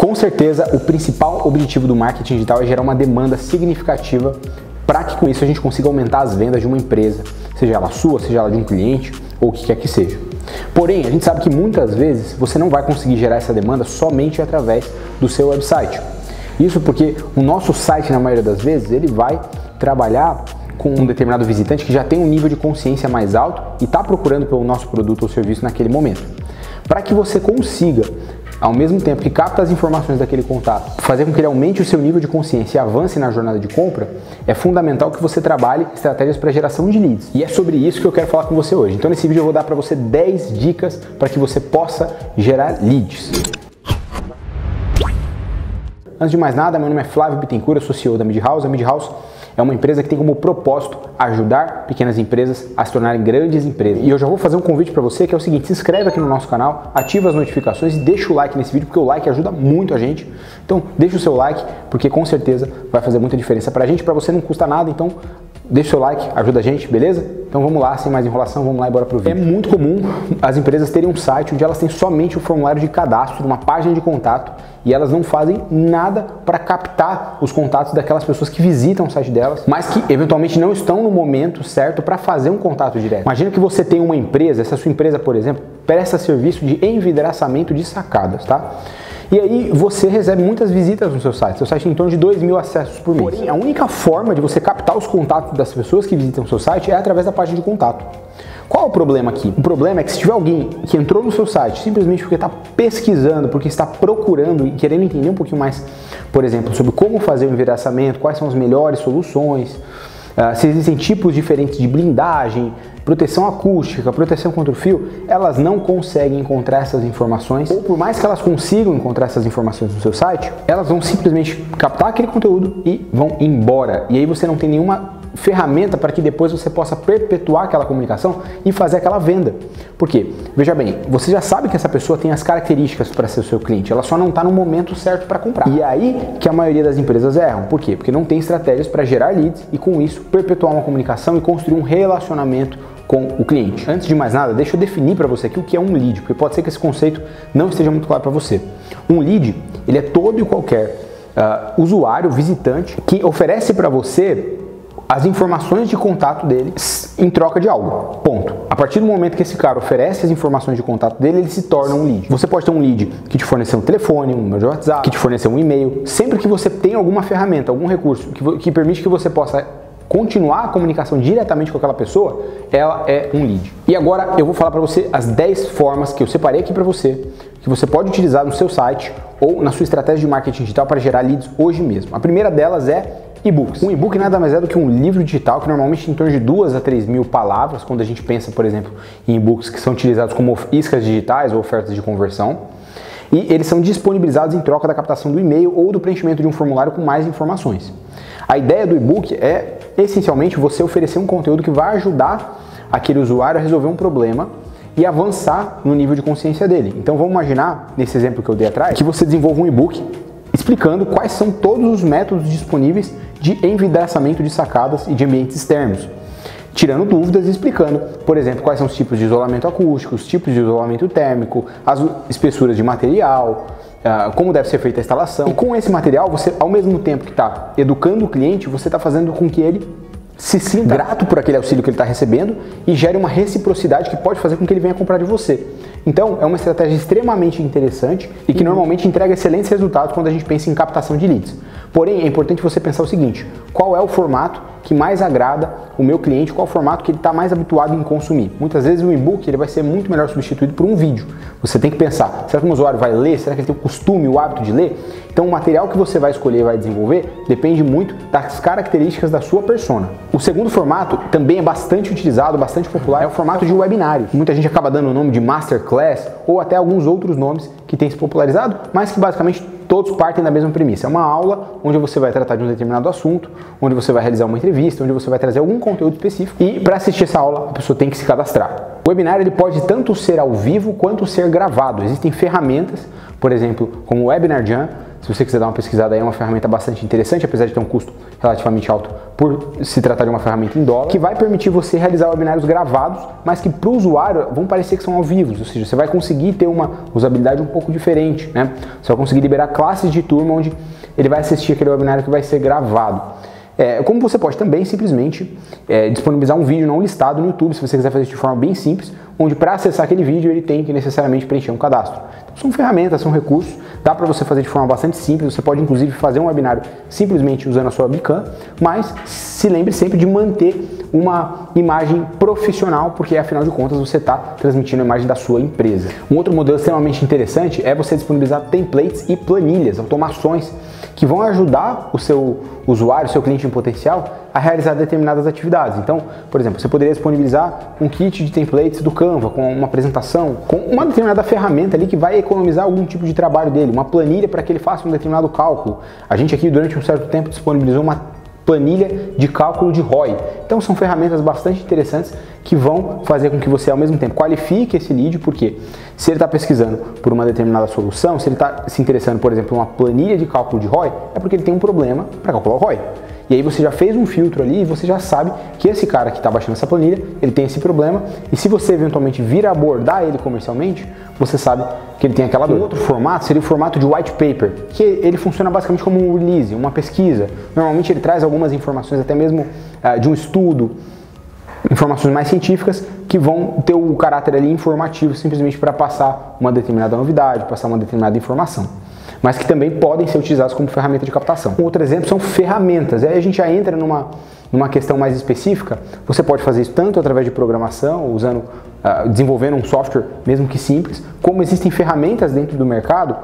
Com certeza, o principal objetivo do marketing digital é gerar uma demanda significativa para que com isso a gente consiga aumentar as vendas de uma empresa, seja ela sua, seja ela de um cliente ou o que quer que seja. Porém, a gente sabe que muitas vezes você não vai conseguir gerar essa demanda somente através do seu website. Isso porque o nosso site, na maioria das vezes, ele vai trabalhar com um determinado visitante que já tem um nível de consciência mais alto e está procurando pelo nosso produto ou serviço naquele momento. Para que você consiga, ao mesmo tempo que capta as informações daquele contato, fazer com que ele aumente o seu nível de consciência e avance na jornada de compra, é fundamental que você trabalhe estratégias para geração de leads. E é sobre isso que eu quero falar com você hoje. Então nesse vídeo eu vou dar para você 10 dicas para que você possa gerar leads. Antes de mais nada, meu nome é Flávio Bittencourt, eu sou CEO da Midhouse. A Midhouse é uma empresa que tem como propósito ajudar pequenas empresas a se tornarem grandes empresas. E eu já vou fazer um convite para você, que é o seguinte: se inscreve aqui no nosso canal, ativa as notificações e deixa o like nesse vídeo, porque o like ajuda muito a gente. Então deixa o seu like, porque com certeza vai fazer muita diferença pra gente, pra você não custa nada, então deixa o seu like, ajuda a gente, beleza? Então vamos lá, sem mais enrolação, vamos lá e bora pro vídeo. É muito comum as empresas terem um site onde elas têm somente o formulário de cadastro, uma página de contato, e elas não fazem nada para captar os contatos daquelas pessoas que visitam o site delas, mas que eventualmente não estão no momento certo para fazer um contato direto. Imagina que você tem uma empresa, essa sua empresa, por exemplo, presta serviço de envidraçamento de sacadas, tá? E aí você recebe muitas visitas no seu site. Seu site tem em torno de 2.000 acessos por mês. Porém, a única forma de você captar os contatos das pessoas que visitam o seu site é através da página de contato. Qual é o problema aqui? O problema é que se tiver alguém que entrou no seu site simplesmente porque está pesquisando, porque está procurando e querendo entender um pouquinho mais, por exemplo, sobre como fazer o envidraçamento, quais são as melhores soluções, se existem tipos diferentes de blindagem, proteção acústica, proteção contra o fio, elas não conseguem encontrar essas informações, ou por mais que elas consigam encontrar essas informações no seu site, elas vão simplesmente captar aquele conteúdo e vão embora. E aí você não tem nenhuma ferramenta para que depois você possa perpetuar aquela comunicação e fazer aquela venda. Por quê? Veja bem, você já sabe que essa pessoa tem as características para ser o seu cliente, ela só não está no momento certo para comprar. E é aí que a maioria das empresas erram. Por quê? Porque não tem estratégias para gerar leads e com isso perpetuar uma comunicação e construir um relacionamento com o cliente. Antes de mais nada, deixa eu definir para você aqui o que é um lead, porque pode ser que esse conceito não esteja muito claro para você. Um lead, ele é todo e qualquer usuário, visitante, que oferece para você as informações de contato dele em troca de algo. Ponto. A partir do momento que esse cara oferece as informações de contato dele, ele se torna um lead. Você pode ter um lead que te fornecer um telefone, um número de WhatsApp, que te fornecer um e-mail. Sempre que você tem alguma ferramenta, algum recurso que permite que você possa continuar a comunicação diretamente com aquela pessoa, ela é um lead. E agora eu vou falar para você as 10 formas que eu separei aqui para você, que você pode utilizar no seu site ou na sua estratégia de marketing digital para gerar leads hoje mesmo. A primeira delas é e-books. Um e-book nada mais é do que um livro digital que normalmente tem em torno de 2 a 3 mil palavras, quando a gente pensa, por exemplo, em e-books que são utilizados como iscas digitais ou ofertas de conversão. E eles são disponibilizados em troca da captação do e-mail ou do preenchimento de um formulário com mais informações. A ideia do e-book é, essencialmente, você oferecer um conteúdo que vai ajudar aquele usuário a resolver um problema e avançar no nível de consciência dele. Então vamos imaginar, nesse exemplo que eu dei atrás, que você desenvolva um e-book explicando quais são todos os métodos disponíveis de envidraçamento de sacadas e de ambientes externos, tirando dúvidas e explicando, por exemplo, quais são os tipos de isolamento acústico, os tipos de isolamento térmico, as espessuras de material, como deve ser feita a instalação. E com esse material, você, ao mesmo tempo que está educando o cliente, você está fazendo com que ele se sinta grato por aquele auxílio que ele está recebendo e gere uma reciprocidade que pode fazer com que ele venha comprar de você. Então, é uma estratégia extremamente interessante e que normalmente entrega excelentes resultados quando a gente pensa em captação de leads. Porém, é importante você pensar o seguinte: qual é o formato que mais agrada o meu cliente, qual é o formato que ele está mais habituado em consumir? Muitas vezes o e-book ele vai ser muito melhor substituído por um vídeo. Você tem que pensar, será que o usuário vai ler? Será que ele tem o costume, o hábito de ler? Então o material que você vai escolher e vai desenvolver depende muito das características da sua persona. O segundo formato também é bastante utilizado, bastante popular, é o formato de webinário. Muita gente acaba dando o nome de Masterclass ou até alguns outros nomes que têm se popularizado, mas que basicamente todos partem da mesma premissa. É uma aula onde você vai tratar de um determinado assunto, onde você vai realizar uma entrevista, onde você vai trazer algum conteúdo específico e para assistir essa aula a pessoa tem que se cadastrar. O webinar ele pode tanto ser ao vivo quanto ser gravado. Existem ferramentas, por exemplo, como o Webinar Jam, se você quiser dar uma pesquisada aí, é uma ferramenta bastante interessante, apesar de ter um custo relativamente alto por se tratar de uma ferramenta em dólar, que vai permitir você realizar webinários gravados, mas que para o usuário vão parecer que são ao vivo, ou seja, você vai conseguir ter uma usabilidade um pouco diferente, né? Você vai conseguir liberar classes de turma onde ele vai assistir aquele webinário que vai ser gravado. Como você pode também simplesmente disponibilizar um vídeo não listado no YouTube, se você quiser fazer isso de forma bem simples, onde para acessar aquele vídeo ele tem que necessariamente preencher um cadastro. Então, são ferramentas, são recursos, dá para você fazer de forma bastante simples, você pode inclusive fazer um webinário simplesmente usando a sua webcam, mas se lembre sempre de manter uma imagem profissional, porque afinal de contas você está transmitindo a imagem da sua empresa. Um outro modelo extremamente interessante é você disponibilizar templates e planilhas, automações, que vão ajudar o seu usuário, o seu cliente em potencial, a realizar determinadas atividades. Então, por exemplo, você poderia disponibilizar um kit de templates do Canva com uma apresentação, com uma determinada ferramenta ali que vai economizar algum tipo de trabalho dele, uma planilha para que ele faça um determinado cálculo. A gente aqui durante um certo tempo disponibilizou uma planilha de cálculo de ROI. Então são ferramentas bastante interessantes que vão fazer com que você ao mesmo tempo qualifique esse lead, porque se ele está pesquisando por uma determinada solução, se ele está se interessando, por exemplo, em uma planilha de cálculo de ROI, é porque ele tem um problema para calcular o ROI. E aí você já fez um filtro ali e você já sabe que esse cara que está baixando essa planilha, ele tem esse problema, e se você eventualmente vir a abordar ele comercialmente, você sabe que ele tem aquela dor. Outro formato seria o formato de white paper, que ele funciona basicamente como um release, uma pesquisa. Normalmente ele traz algumas informações, até mesmo de um estudo, informações mais científicas que vão ter o caráter ali informativo, simplesmente para passar uma determinada novidade, passar uma determinada informação, mas que também podem ser utilizados como ferramenta de captação. Um outro exemplo são ferramentas. Aí a gente já entra numa questão mais específica. Você pode fazer isso tanto através de programação, desenvolvendo um software, mesmo que simples, como existem ferramentas dentro do mercado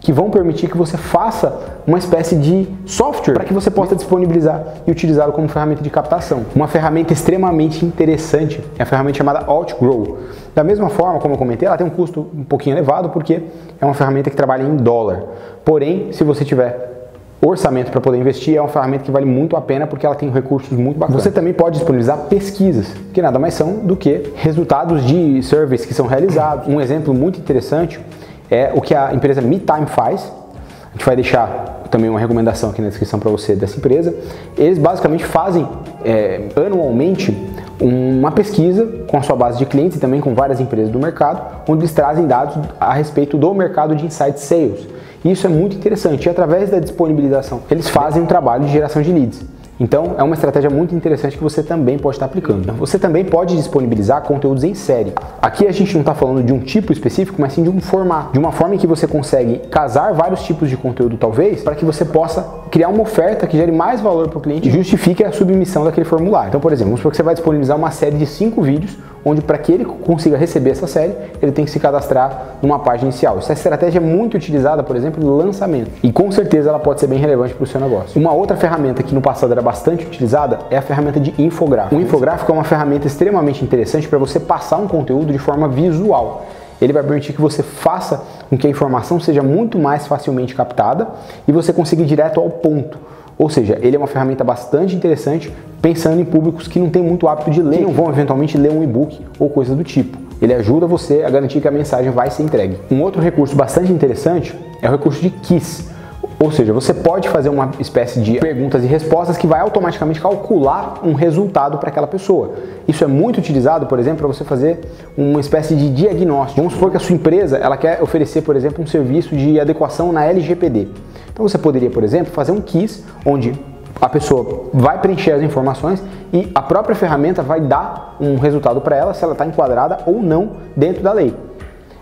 que vão permitir que você faça uma espécie de software para que você possa disponibilizar e utilizá-lo como ferramenta de captação. Uma ferramenta extremamente interessante é a ferramenta chamada Outgrow. Da mesma forma, como eu comentei, ela tem um custo um pouquinho elevado porque é uma ferramenta que trabalha em dólar. Porém, se você tiver orçamento para poder investir, é uma ferramenta que vale muito a pena porque ela tem recursos muito bacanas. Você também pode disponibilizar pesquisas, que nada mais são do que resultados de surveys que são realizados. Um exemplo muito interessante é o que a empresa MeTime faz. A gente vai deixar também uma recomendação aqui na descrição para você dessa empresa. Eles basicamente fazem anualmente uma pesquisa com a sua base de clientes e também com várias empresas do mercado, onde eles trazem dados a respeito do mercado de Inside Sales. E isso é muito interessante, e através da disponibilização eles fazem um trabalho de geração de leads. Então é uma estratégia muito interessante que você também pode estar aplicando. Você também pode disponibilizar conteúdos em série. Aqui a gente não está falando de um tipo específico, mas sim de um formato. De uma forma em que você consegue casar vários tipos de conteúdo, talvez, para que você possa criar uma oferta que gere mais valor para o cliente e justifique a submissão daquele formulário. Então, por exemplo, vamos supor que você vai disponibilizar uma série de 5 vídeos, onde para que ele consiga receber essa série, ele tem que se cadastrar numa página inicial. Essa estratégia é muito utilizada, por exemplo, no lançamento. E com certeza ela pode ser bem relevante para o seu negócio. Uma outra ferramenta que no passado era bastante utilizada é a ferramenta de infográfico. O infográfico é uma ferramenta extremamente interessante para você passar um conteúdo de forma visual. Ele vai permitir que você faça com que a informação seja muito mais facilmente captada e você consiga ir direto ao ponto. Ou seja, ele é uma ferramenta bastante interessante pensando em públicos que não têm muito hábito de ler, que não vão eventualmente ler um e-book ou coisa do tipo. Ele ajuda você a garantir que a mensagem vai ser entregue. Um outro recurso bastante interessante é o recurso de quiz. Ou seja, você pode fazer uma espécie de perguntas e respostas que vai automaticamente calcular um resultado para aquela pessoa. Isso é muito utilizado, por exemplo, para você fazer uma espécie de diagnóstico. Vamos supor que a sua empresa ela quer oferecer, por exemplo, um serviço de adequação na LGPD. Então você poderia, por exemplo, fazer um quiz onde a pessoa vai preencher as informações e a própria ferramenta vai dar um resultado para ela se ela está enquadrada ou não dentro da lei.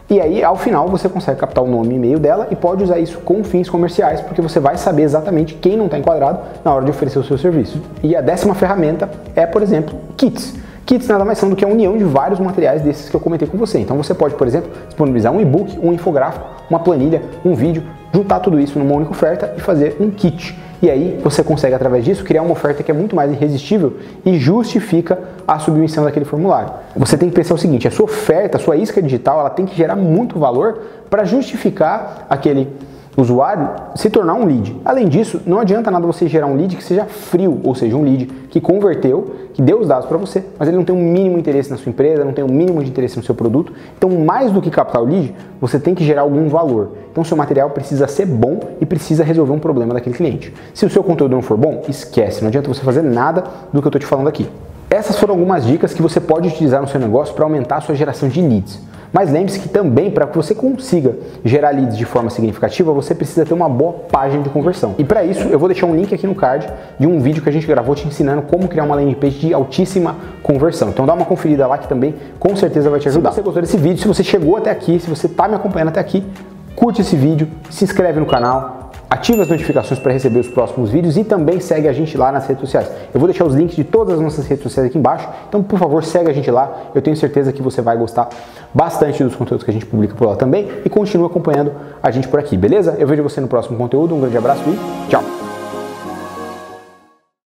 E aí, ao final, você consegue captar o nome e e-mail dela e pode usar isso com fins comerciais, porque você vai saber exatamente quem não está enquadrado na hora de oferecer o seu serviço. E a 10ª ferramenta é, por exemplo, kits. Kits nada mais são do que a união de vários materiais desses que eu comentei com você. Então você pode, por exemplo, disponibilizar um e-book, um infográfico, uma planilha, um vídeo, juntar tudo isso numa única oferta e fazer um kit. E aí você consegue, através disso, criar uma oferta que é muito mais irresistível e justifica a submissão daquele formulário. Você tem que pensar o seguinte, a sua oferta, a sua isca digital, ela tem que gerar muito valor para justificar aquele usuário se tornar um lead. Além disso, não adianta nada você gerar um lead que seja frio, ou seja, um lead que converteu, que deu os dados para você, mas ele não tem um mínimo interesse na sua empresa, não tem um mínimo de interesse no seu produto. Então, mais do que captar o lead, você tem que gerar algum valor. Então, seu material precisa ser bom e precisa resolver um problema daquele cliente. Se o seu conteúdo não for bom, esquece, não adianta você fazer nada do que eu estou te falando aqui. Essas foram algumas dicas que você pode utilizar no seu negócio para aumentar a sua geração de leads. Mas lembre-se que também, para que você consiga gerar leads de forma significativa, você precisa ter uma boa página de conversão. E para isso, eu vou deixar um link aqui no card de um vídeo que a gente gravou te ensinando como criar uma landing page de altíssima conversão. Então dá uma conferida lá que também com certeza vai te ajudar. Se você gostou desse vídeo, se você chegou até aqui, se você está me acompanhando até aqui, curte esse vídeo, se inscreve no canal, ative as notificações para receber os próximos vídeos e também segue a gente lá nas redes sociais. Eu vou deixar os links de todas as nossas redes sociais aqui embaixo, então por favor segue a gente lá, eu tenho certeza que você vai gostar bastante dos conteúdos que a gente publica por lá também e continue acompanhando a gente por aqui, beleza? Eu vejo você no próximo conteúdo, um grande abraço e tchau!